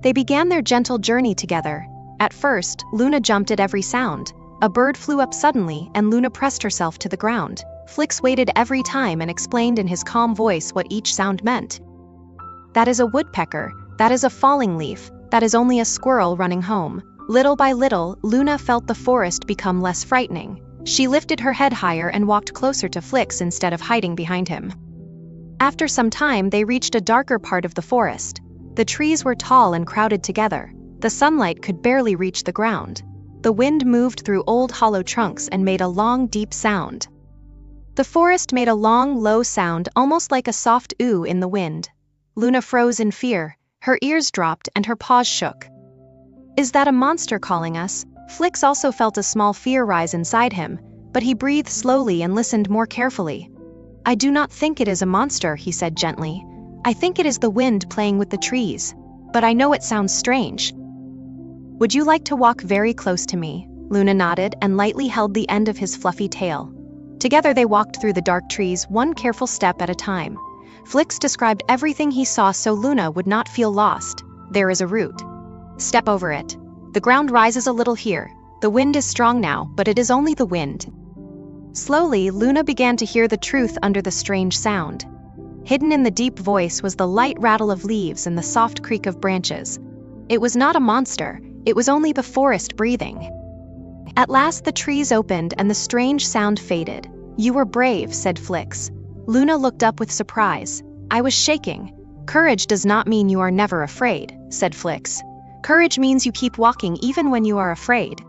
They began their gentle journey together. At first, Luna jumped at every sound. A bird flew up suddenly, and Luna pressed herself to the ground. Flix waited every time and explained in his calm voice what each sound meant. "That is a woodpecker. That is a falling leaf. That is only a squirrel running home." Little by little, Luna felt the forest become less frightening. She lifted her head higher and walked closer to Flix instead of hiding behind him. After some time, they reached a darker part of the forest. The trees were tall and crowded together. The sunlight could barely reach the ground. The wind moved through old hollow trunks and made a long, deep sound. The forest made a long, low sound, almost like a soft ooh in the wind. Luna froze in fear. Her ears dropped and her paws shook. "Is that a monster calling us?" Flix also felt a small fear rise inside him, but he breathed slowly and listened more carefully. "I do not think it is a monster," he said gently. "I think it is the wind playing with the trees. But I know it sounds strange." "Would you like to walk very close to me?" Luna nodded and lightly held the end of his fluffy tail. Together they walked through the dark trees, one careful step at a time. Flix described everything he saw so Luna would not feel lost. "There is a root. Step over it. The ground rises a little here. The wind is strong now, but it is only the wind." Slowly, Luna began to hear the truth under the strange sound. Hidden in the deep voice was the light rattle of leaves and the soft creak of branches. It was not a monster, it was only the forest breathing. At last the trees opened and the strange sound faded. "You were brave," said Flix. Luna looked up with surprise. "I was shaking." "Courage does not mean you are never afraid," said Flix. "Courage means you keep walking even when you are afraid."